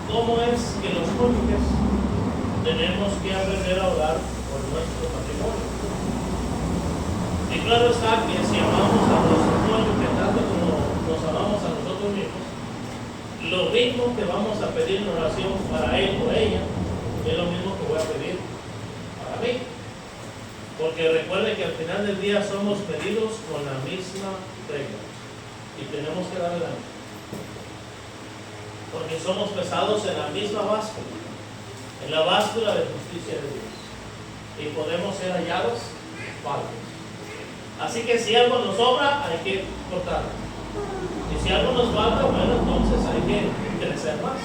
¿Cómo es que los cónyuges tenemos que aprender a orar por nuestro matrimonio? Y claro está que si amamos a nuestro cónyuge tanto como nos amamos a nosotros mismos, lo mismo que vamos a pedir en oración para él o ella es lo mismo que voy a pedir para mí. Porque recuerde que al final del día somos medidos con la misma regla y tenemos que darle la misma. Porque somos pesados en la misma báscula, en la báscula de justicia de Dios, y podemos ser hallados faltos. Así que si algo nos sobra, hay que cortarlo. Y si algo nos falta, bueno, entonces hay que crecer más.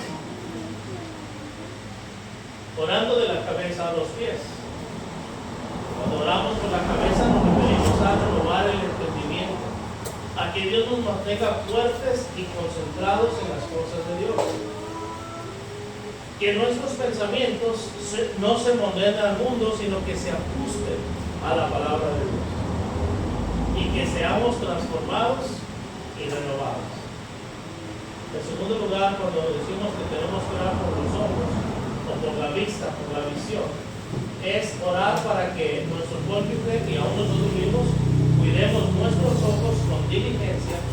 Orando de la cabeza a los pies. Cuando oramos por la cabeza nos referimos a renovar el entendimiento, a que Dios nos mantenga fuertes y concentrados en las cosas de Dios. Que nuestros pensamientos no se modelen al mundo, sino que se ajusten a la palabra de Dios. Y que seamos transformados y renovados. En segundo lugar, cuando decimos que tenemos que orar por los ojos, o por la vista, por la visión, es orar para que nuestro cónyuge y aún nosotros mismos cuidemos nuestros ojos con diligencia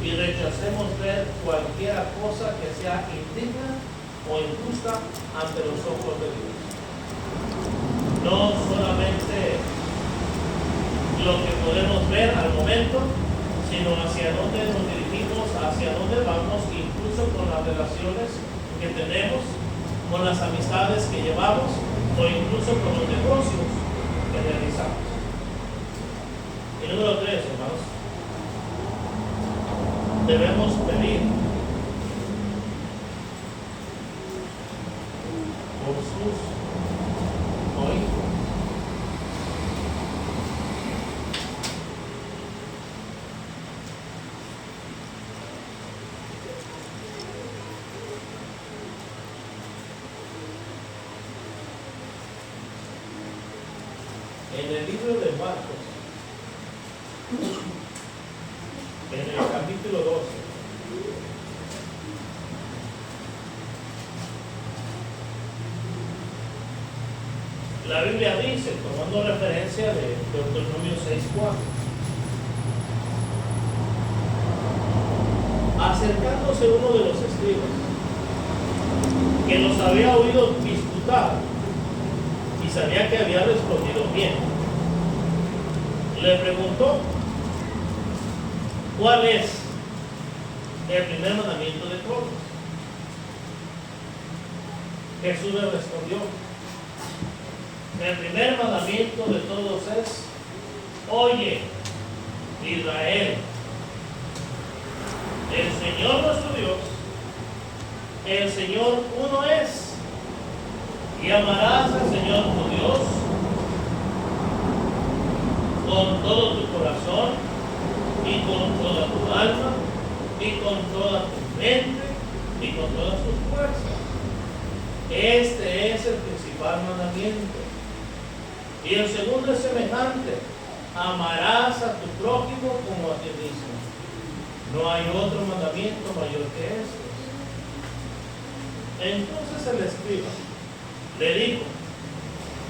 y rechacemos ver cualquier cosa que sea indigna o injusta ante los ojos de Dios. No solamente lo que podemos ver al momento, sino hacia dónde nos dirigimos, hacia dónde vamos, incluso con las relaciones que tenemos, con las amistades que llevamos o incluso con los negocios que realizamos. Y número 3, hermanos, debemos pedir por sus oídos. En el libro de Marcos, en el capítulo 12, la Biblia dice, tomando referencia de Deuteronomio 6:4, acercándose uno de los escribas, que los había oído disputar y sabía que había respondido bien, le preguntó: ¿cuál es el primer mandamiento de todos? Jesús le respondió: el primer mandamiento de todos es: oye, Israel, el Señor nuestro Dios, el Señor uno es, y amarás al Señor tu Dios con todo tu corazón y con toda tu alma y con toda tu mente y con todas tus fuerzas. Este es el principal mandamiento. Y el segundo es semejante: amarás a tu prójimo como a ti mismo. No hay otro mandamiento mayor que este. Entonces el escriba le dijo: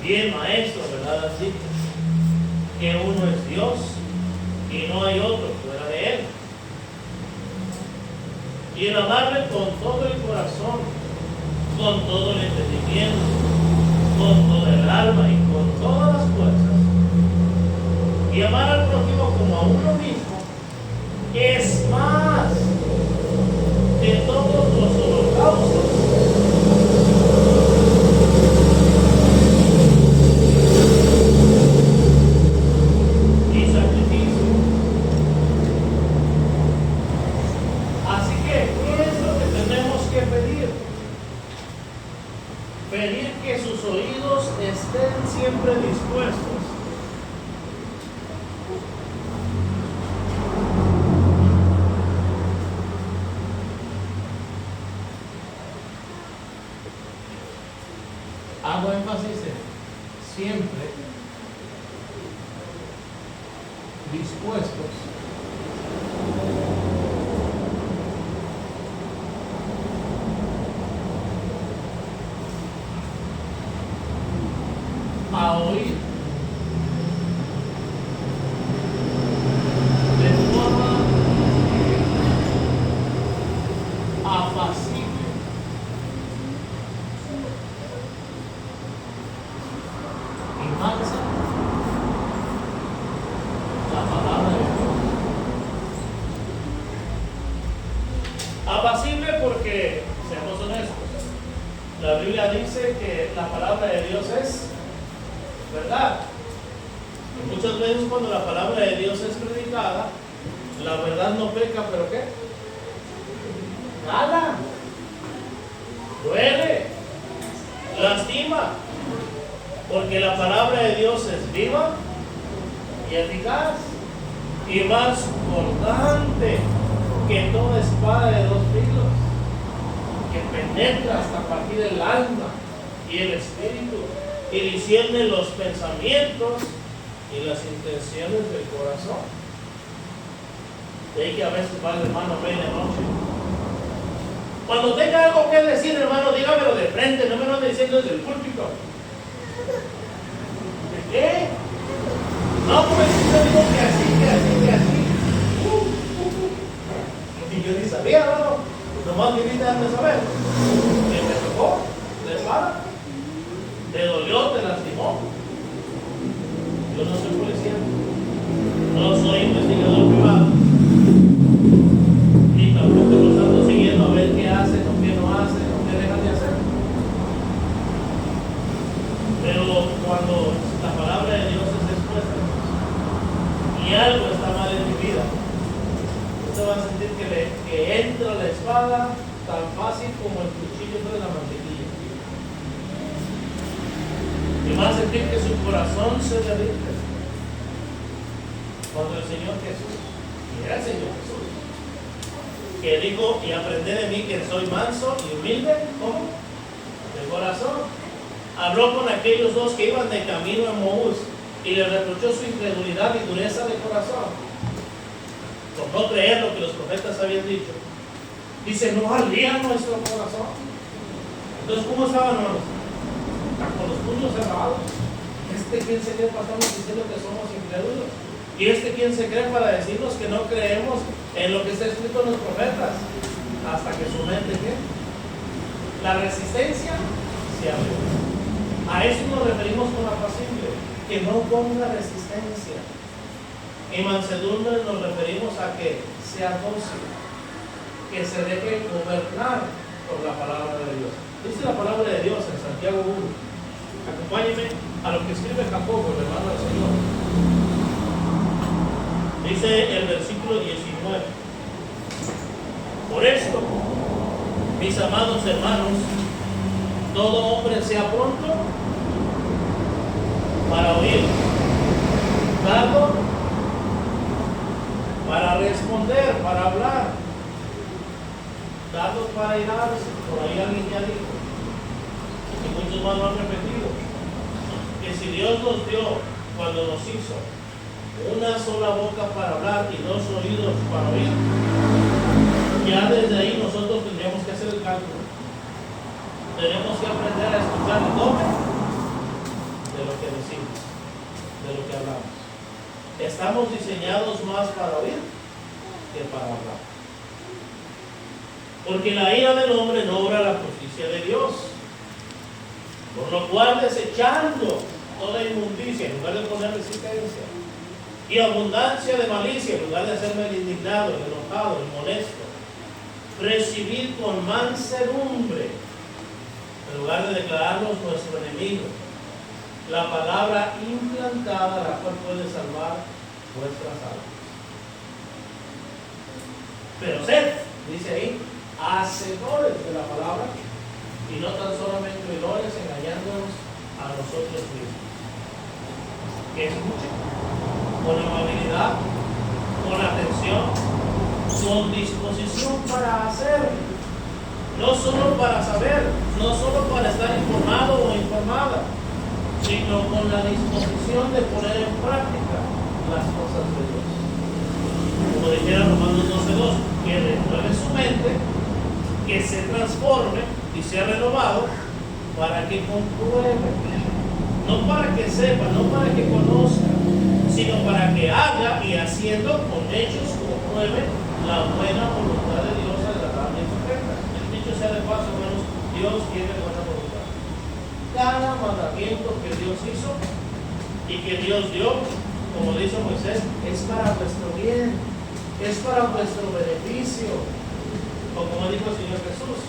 bien, maestro, ¿verdad has dicho? Que uno es Dios y no hay otro fuera de él. Y el amarle con todo el corazón, con todo el entendimiento, con toda el alma y con todas las fuerzas, y amar al prójimo como a uno mismo, es más que todos los holocaustos y sacrificios. Así que, ¿qué es lo que tenemos que pedir? Pedir que sus oídos estén siempre dispuestos Biblia dice que la palabra de Dios es verdad. Y muchas veces cuando la palabra de Dios es predicada, la verdad no peca, pero ¿qué? Cala, duele, lastima, porque la palabra de Dios es viva y eficaz y más cortante que toda espada de dos filos, que penetra hasta partir el alma y el espíritu y discierne los pensamientos y las intenciones del corazón. De ahí que a veces va el hermano ve de noche. Cuando tenga algo que decir, hermano, dígamelo de frente, no me lo ande diciendo desde el púlpito. ¿De qué? No, pues yo digo que así. Y yo ni sabía, ¿no? Nomás que ahorita han de saber. Que te tocó, te para, te dolió, te lastimó. Yo no soy policía, no soy investigador privado, y tampoco los ando siguiendo a ver qué hacen o qué no hacen o qué dejan de hacer. Pero cuando la palabra de Dios es expuesta y algo está mal en mi vida, usted va a sentir que entra la espada tan fácil como el cuchillo entre la mantequilla. Y va a sentir que su corazón se derrite cuando el Señor Jesús, y era el Señor Jesús, que dijo, y aprended de mí que soy manso y humilde, ¿cómo? De corazón. Habló con aquellos dos que iban de camino a Maús y le reprochó su incredulidad y dureza de corazón, por no creer lo que los profetas habían dicho. Dice, no ardía nuestro corazón. Entonces, ¿cómo estaban, hermanos? Con los puños cerrados. ¿Quién se cree para estarnos diciendo que somos incrédulos? ¿Y quién se cree para decirnos que no creemos en lo que está escrito en los profetas? Hasta que su mente, ¿qué? La resistencia se abrió. A eso nos referimos con apacible, que no ponga resistencia. En mansedumbre nos referimos a que sea dócil, que se deje gobernar por la palabra de Dios. Dice la palabra de Dios en Santiago 1. Acompáñenme a lo que escribe Jacobo, el hermano del Señor. Dice el versículo 19. Por esto, mis amados hermanos, todo hombre sea pronto para oír, tardo para responder, para hablar, tardo para irarse. Por ahí alguien ya dijo, y muchos más lo han repetido, que si Dios nos dio cuando nos hizo una sola boca para hablar y dos oídos para oír, ya desde ahí nosotros tendríamos que hacer el cálculo. Tenemos que aprender a escuchar el doble de lo que decimos, de lo que hablamos. Estamos diseñados más para oír que para hablar, porque la ira del hombre no obra la justicia de Dios. Por lo cual, desechando toda inmundicia, en lugar de poner resistencia, y abundancia de malicia, en lugar de hacerme el indignado, el enojado, el molesto, recibid con mansedumbre, en lugar de declararnos nuestro enemigo, la palabra implantada, la cual puede salvar vuestras almas. Pero sed, dice ahí, hacedores de la palabra, y no tan solamente oidores, engañándonos a nosotros mismos. Que escuchen con amabilidad, con atención, con disposición para hacer, no solo para saber, no solo para estar informado o informada, sino con la disposición de poner en práctica las cosas de Dios. Como dijera Romanos 12:2, que renueve su mente, que se transforme y sea renovado para que compruebe, no para que sepa, no para que conozca, sino para que haga y haciendo con hechos compruebe la buena voluntad de Dios, agradable y perfecta. El dicho sea de paso, hermanos, Dios tiene buena voluntad. Cada mandamiento que Dios hizo y que Dios dio, como dice Moisés, es para vuestro bien, es para vuestro beneficio. O como dijo el Señor Jesús,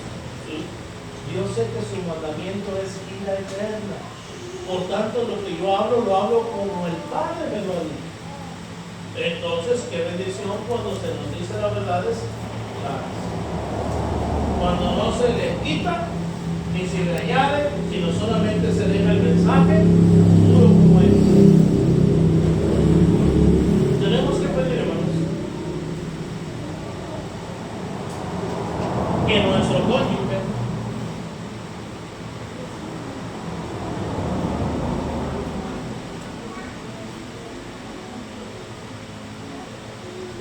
Yo sé que su mandamiento es vida eterna. Por tanto, lo que yo hablo, lo hablo como el Padre me lo ha dicho. Entonces, qué bendición cuando se nos dice las verdades claras. Cuando no se le quita, ni se le añade, sino solamente se deja el mensaje puro como es. Tenemos que pedir, hermanos, que nuestro cónyuge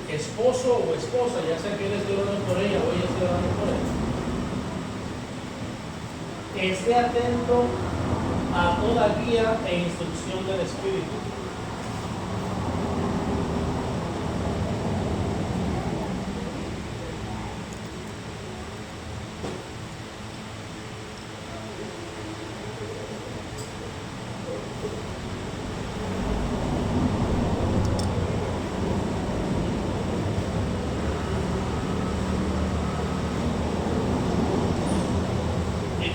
esposo o esposa, ya sea que él esté orando por ella o ella esté orando por él, esté atento a toda guía e instrucción del Espíritu.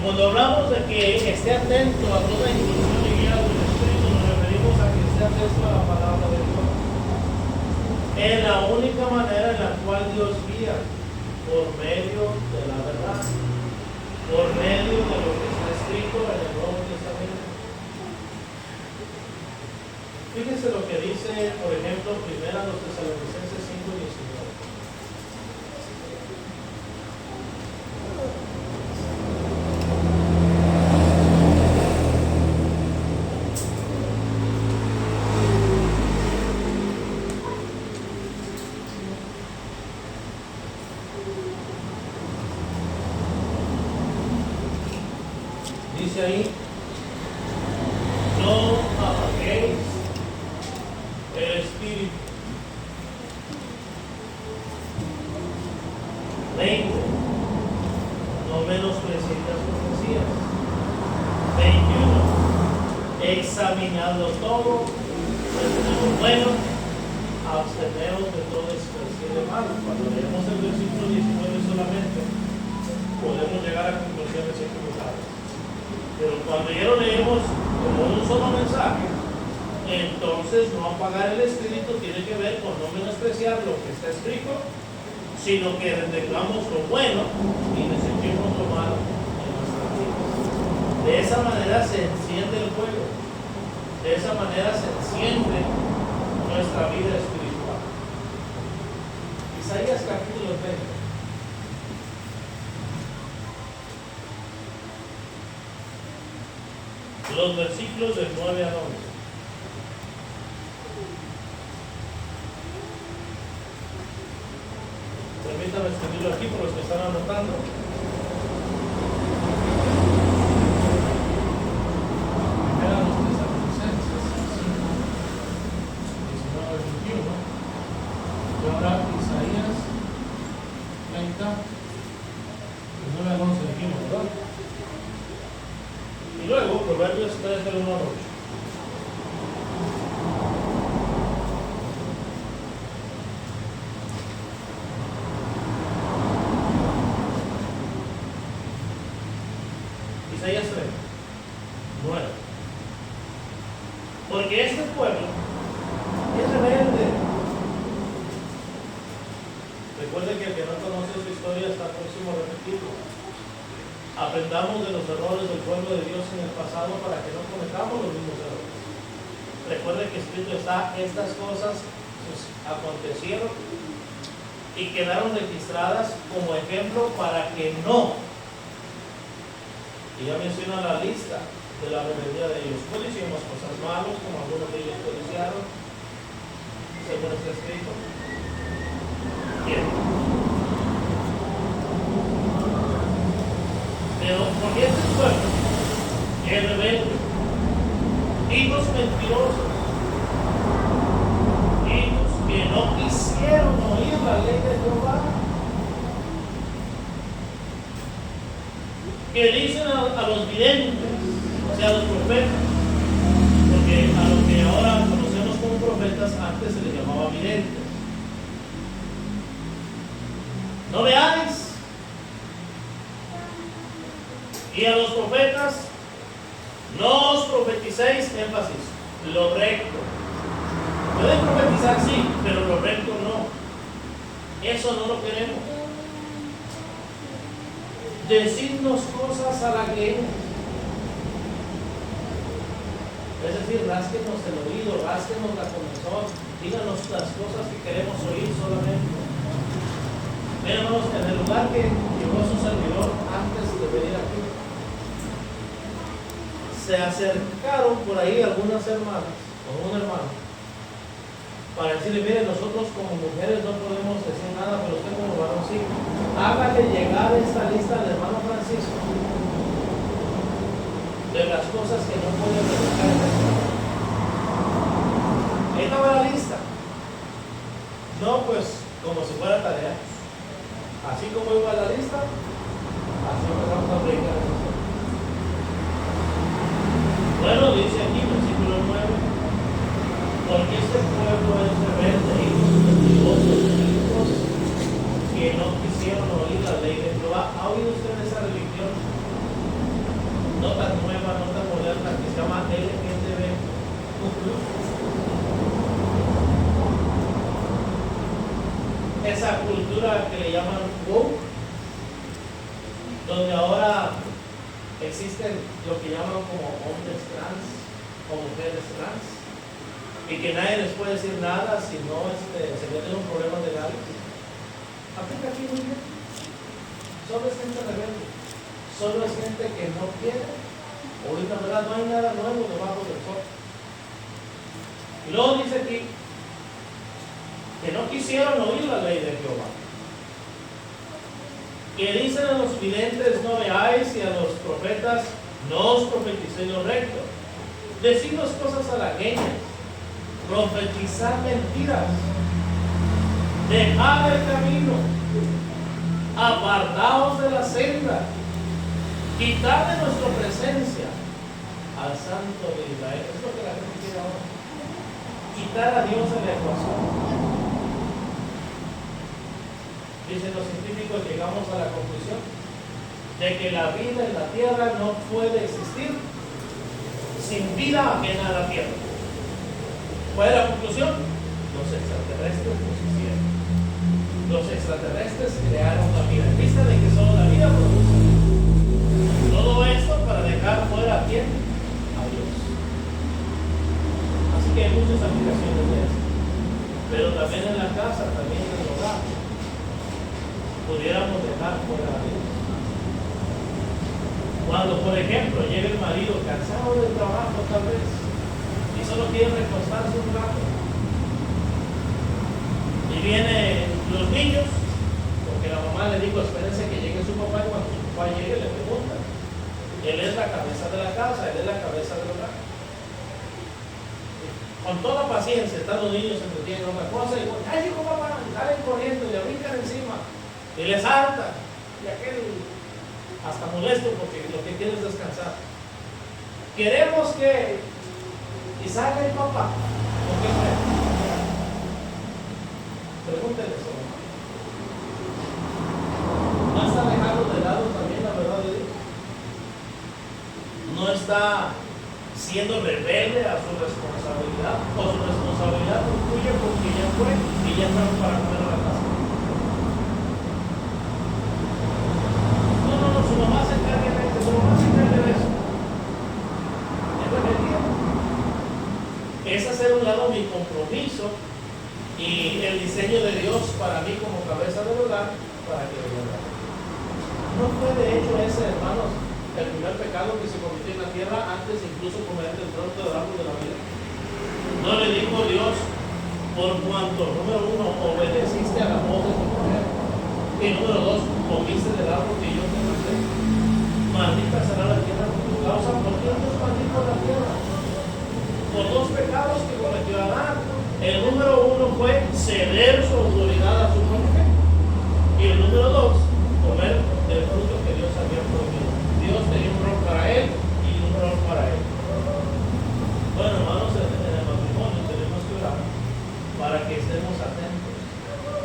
Cuando hablamos de que esté atento a toda instrucción y guía del Espíritu, nos referimos a que esté atento a la palabra de Dios. Es la única manera en la cual Dios guía, por medio de la verdad, por medio de lo que está escrito en el Nuevo Testamento. Fíjense lo que dice, por ejemplo, primera los Tesalonicenses 5:19. Dice ahí, no apaguéis el espíritu. 20, no menosprecéis las profecías. 21, examinadlo todo, lo bueno, absteneos de todo especie de mal. Cuando leemos el versículo 19 solamente, podemos llegar a conclusiones equivocadas. Pero cuando ya lo leemos como un solo mensaje, entonces no apagar el espíritu tiene que ver con no menospreciar lo que está escrito, sino que retengamos lo bueno y desechemos lo malo en nuestras vidas. De esa manera se enciende el fuego, de esa manera se enciende nuestra vida espiritual. Isaías capítulo 20. Los versículos del 9 al 11. Permítame escribirlo aquí por los que están anotando. Primera los Tesalonicenses 5:19-21. Y ahora Isaías 30, 9 al 11 dijimos, ¿verdad? Y luego, Proverbios 3 del 1 al 8. Isaías 3, 9. Porque este pueblo es rebelde. Recuerde que el que no conoce su historia está próximo a repetirlo. Aprendamos de los errores del pueblo de Dios en el pasado para que no cometamos los mismos errores. Recuerde que escrito está, estas cosas acontecieron y quedaron registradas como ejemplo para que no. Y ya menciona la lista de la rebeldía de ellos. Pues hicimos cosas malas, como algunos de ellos codiciaron, según está escrito. Bien. Pero porque este pueblo es rebelde, hijos mentirosos, hijos que no quisieron oír la ley de Jehová, que dicen a los videntes, o sea, a los profetas, porque a los que ahora conocemos como profetas antes se les llamaba videntes. No veáis, Y a los profetas, no os profeticéis, énfasis, lo recto. Pueden profetizar, sí, pero lo recto no. Eso no lo queremos. Decirnos cosas halagüeñas. Es decir, rásquenos el oído, rásquenos la comezón, díganos las cosas que queremos oír solamente. Miren, hermanos, en el lugar que llegó su servidor antes de venir aquí, se acercaron por ahí algunas hermanas o un hermano para decirle: mire, nosotros como mujeres no podemos decir nada, pero usted como varón sí. Hágale llegar esta lista al hermano Francisco de las cosas que no pueden predicar en la escuela. Ahí estaba la lista. No, pues, como si fuera tarea. Así como iba la lista, así empezamos a predicar. Bueno, dice aquí, versículo 9: porque este pueblo es rebelde, hijos hijos que no quisieron oír la ley de Jehová. ¿Ha oído usted de esa religión? No tan nueva, no tan moderna, que se llama LGTB. Esa cultura que le llaman woke, donde ahora existen lo que llaman como hombres trans o mujeres trans, y que nadie les puede decir nada si no se meten en un problema legal. Aplica aquí muy bien. Solo es gente rebelde. Solo es gente que no quiere oír la verdad. No hay nada nuevo debajo del sol. Y luego dice aquí que no quisieron oír la ley de Jehová. Que dicen a los videntes: no veáis, y a los profetas: no os profeticéis lo recto. Decidos cosas halagüeñas, profetizar mentiras, dejad el camino, apartaos de la senda, quitar de nuestra presencia al Santo de Israel. Es lo que la gente quiere ahora. Quitar a Dios de la ecuación. Dicen los científicos, llegamos a la conclusión de que la vida en la tierra no puede existir sin vida ajena a la tierra. ¿Cuál es la conclusión? Los extraterrestres nos hicieron. Los extraterrestres crearon la vida en vista de que solo la vida produce. Todo esto para dejar fuera a quién? A Dios. Así que hay muchas aplicaciones de esto. Pero también en la casa, también en el hogar, pudiéramos dejar fuera a Dios. Cuando, por ejemplo, llega el marido cansado del trabajo tal vez y solo quiere recostarse un rato, y vienen los niños, porque la mamá le dijo: espérense que llegue su papá, y cuando su papá llegue le pregunta. Él es la cabeza de la casa, él es la cabeza del hogar. Con toda paciencia están los niños, se entretienen en otra cosa y ya llegó papá, salen corriendo y le brincan encima y les harta, y aquel hasta molesto porque lo que quiere es descansar. Queremos que y salga el papá. ¿Por qué creen? Pregúntenle eso. ¿No está dejando de lado también la verdad de Dios? ¿No está siendo rebelde a su responsabilidad? ¿O su responsabilidad concluye porque ya fue y ya estamos para comer a la casa? No, su mamá se encarga de eso, su mamá se encarga de eso. Es rebeldía. Es hacer a un lado mi compromiso y el diseño de Dios para mí como cabeza del hogar para que lo haga. No fue de hecho ese, hermanos, el primer pecado que se cometió en la tierra antes incluso comer del fruto del árbol de la vida. No le dijo Dios: por cuanto, número 1, obedeciste a la voz de tu mujer, y número 2, comiste del árbol que yo te mandé, maldita será la tierra por tu causa. ¿Por qué Dios maldijo la tierra? Por 2 pecados que cometió Adán. El número 1 fue ceder su autoridad a su mujer, y el número 2, comer del fruto que Dios había prohibido. Dios tenía un rol para él y un rol para él. Bueno, hermanos, en el matrimonio tenemos que orar para que estemos atentos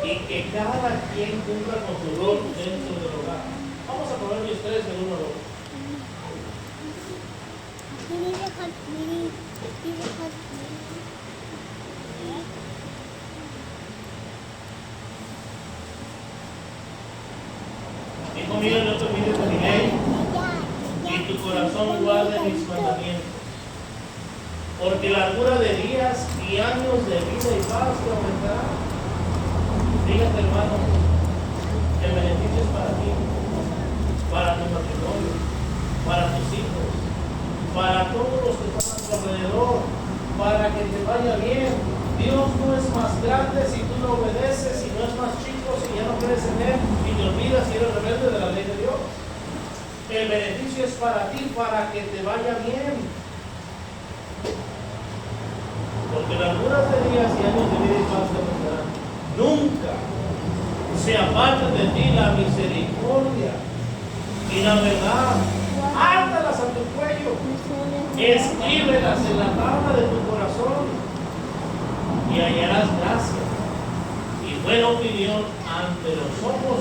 y que cada quien cumpla con su rol dentro del hogar. Vamos a Proverbios 3, del 1 al 2. Hijo mío, no te olvides de mi ley y tu corazón guarde mis mandamientos. Porque largura de días y años de vida y paz te aumentará. Fíjate, hermano, el beneficio es para ti, para tu matrimonio, para tus hijos, para todos los que están a tu alrededor, para que te vaya bien. Dios no es más grande si tú no obedeces, y no es más chico si ya no crees en Él y te olvidas si eres rebelde de la ley de Dios. El beneficio es para ti, para que te vaya bien. Porque larguras de días y años de vida y paz te aumentarán. Nunca se aparte de ti la misericordia y la verdad. Átalas a tu cuello, escríbelas en la tabla de tu corazón y hallarás gracia y buena opinión ante los ojos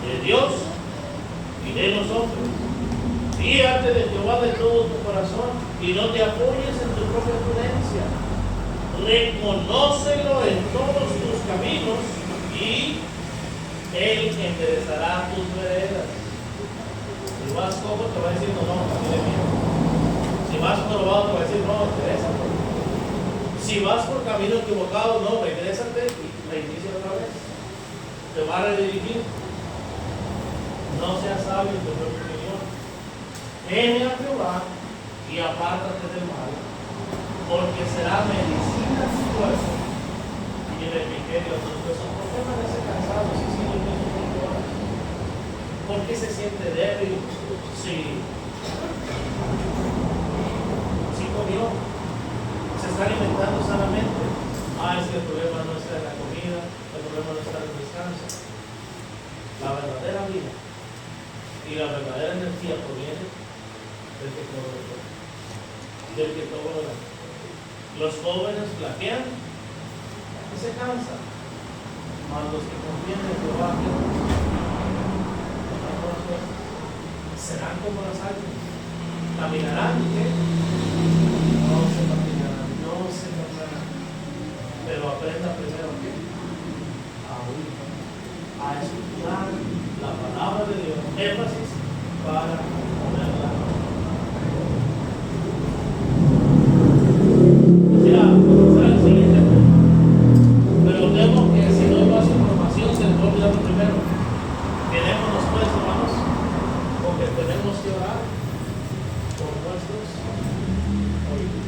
de Dios y de los hombres. Fíjate de Jehová de todo tu corazón y no te apoyes en tu propia prudencia. Reconócelo en todos tus caminos y Él enderezará tus veredas. Si vas cojo te va a decir no, camine bien. Si vas probado te va a decir no, enderezate. Si vas por camino equivocado, no, regrésate y reinicia otra vez. Te va a redirigir. No seas sabio en tu propia opinión. Teme a Jehová y apártate del mal, porque será medicina tu cuerpo y el refrigerio a tus huesos. ¿Por qué amanece cansado si sigue viendo 5 horas? ¿Por qué se siente débil si comió? Se está alimentando sanamente. Es que el problema no está en la comida, el problema no está en el descanso. La verdadera vida y la verdadera energía proviene del que todo lo puede, del que todo lo da. Los jóvenes flaquean y se cansan, mas los que confían en Jehová serán como las águilas, caminarán y ¿qué? No se patinarán, no se cansarán, pero aprenda primero ¿qué? A oír, a escuchar la palabra de Dios, énfasis para ponerla. Será el siguiente punto. Pero temo que si no hay más información se nos va a olvidar lo primero. Quedémonos pues, hermanos, porque tenemos que orar por nuestros oídos.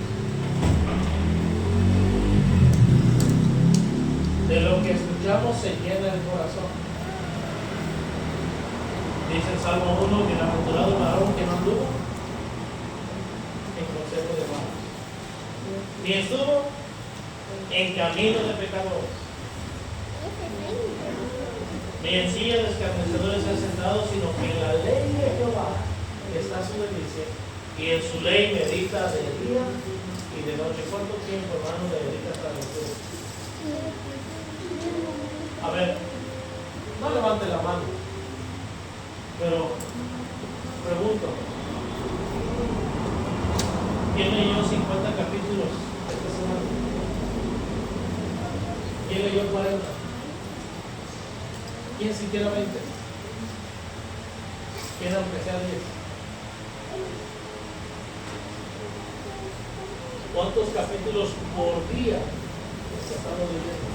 De lo que escuchamos se llena el corazón. Dice el Salmo 1: bienaventurado el varón que no anduvo en consejo de malos, ni estuvo en camino de pecadores, ni en silla de escarnecedores se ha sentado, sino que en la ley de Jehová está su delicia, y en su ley medita de día y de noche. ¿Cuánto tiempo, hermano, le dedicas a la lectura? A ver, no levante la mano, pero pregunto, ¿quién leyó 50 capítulos esta semana? ¿Quién leyó 40? ¿Quién siquiera 20? ¿Quién aunque sea 10? ¿Cuántos capítulos por día estamos leyendo?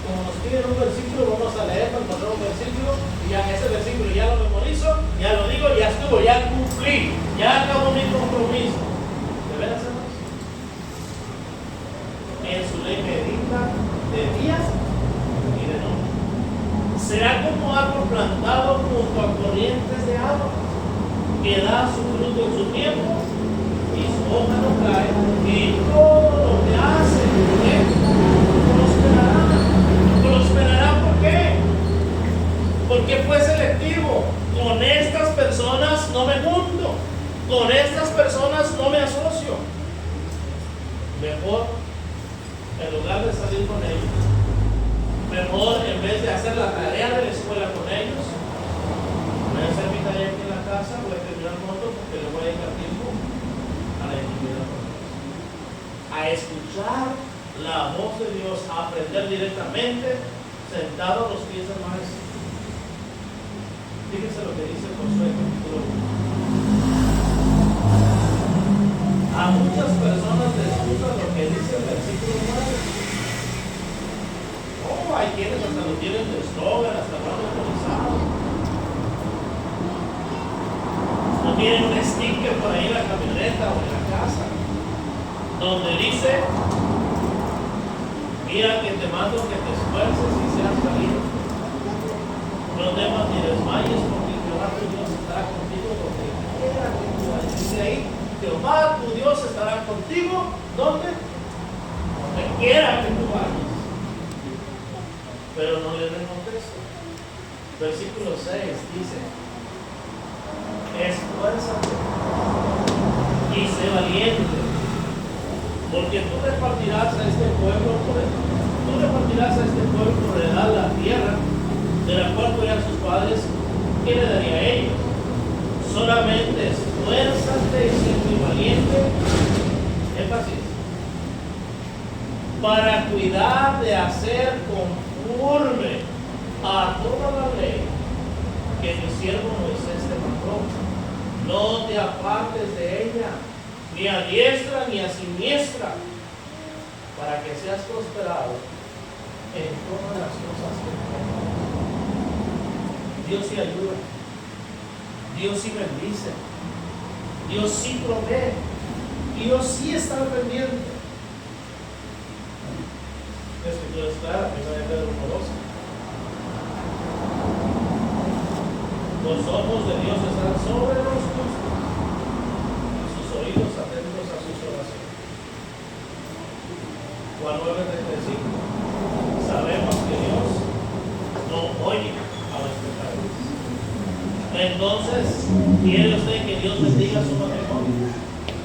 Como nos piden un versículo, vamos a leer para encontrar un versículo y ya ese versículo ya lo memorizo, ya lo digo, ya estuvo, ya cumplí, ya acabó mi compromiso. ¿De veras, hermanos? En su ley medita de día y de noche. Será como árbol plantado junto a corrientes de agua, que da su fruto en su tiempo y su hoja no cae, y todo lo que hace prosperará. ¿Por qué? Porque fue selectivo. Con estas personas no me junto, con estas personas no me asocio. Mejor, en lugar de salir con ellos, Mejor, en vez de hacer la tarea de la escuela con ellos, voy a hacer mi tarea aquí en la casa, voy a terminar pronto porque le voy a dedicar tiempo a la intimidad con Dios, a escuchar la voz de Dios, a aprender directamente sentado a los pies del maestro. Fíjense lo que dice Josué capítulo 1. A muchas personas les gusta lo que dice el versículo 9. Oh, hay quienes hasta lo tienen de eslogan, hasta lo han autorizado. No tienen un sticker por ahí en la camioneta o en la casa, donde dice: mira que te mando que te esfuerces y seas valiente. No temas ni desmayes, porque Jehová tu Dios estará contigo donde quiera que tú vayas. Dice ahí: Jehová tu Dios estará contigo donde quiera que tú vayas. Pero no le den contexto. Versículo 6 dice: esfuérzate y sé valiente, porque tú repartirás a este pueblo por heredad la tierra de la cual fueran sus padres. ¿Qué le daría a ellos? Solamente esfuérzate y sé muy valiente, énfasis, para cuidar de hacer conforme a toda la ley que mi siervo Moisés te mandó. No te apartes de ella, ni a diestra ni a siniestra, para que seas prosperado en todas las cosas que hagas. Dios sí ayuda, Dios sí bendice, Dios sí provee, Dios sí está al pendiente. La escritura es clara, 1 Pedro 1:12. Los ojos de Dios están sobre los justos y sus oídos atentos a sus oraciones. Juan 9:35. Sabemos que Dios no oye a los pecadores. Entonces, ¿quiere usted que Dios bendiga su matrimonio?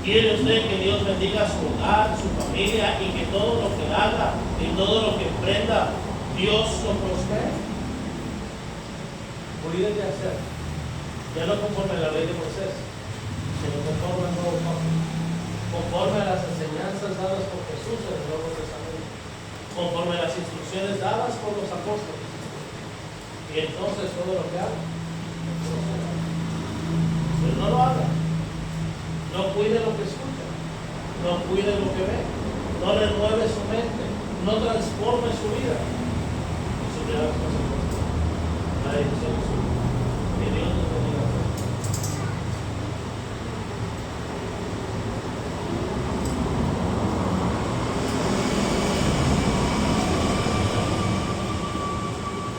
¿Quiere usted que Dios bendiga su hogar, su familia, y que todo lo que haga y todo lo que emprenda, Dios lo prospere? Cuide de hacer, ya no conforme a la ley de Moisés, sino conforme al nuevo pacto, conforme a las enseñanzas dadas por Jesús en el Nuevo Testamento, conforme a las instrucciones dadas por los apóstoles. Y entonces todo lo que haga, pero no lo haga. No cuide lo que escucha, no cuide lo que ve, no renueve su mente, no transforme su vida. Y sobre las consecuencias, la decisión es suya.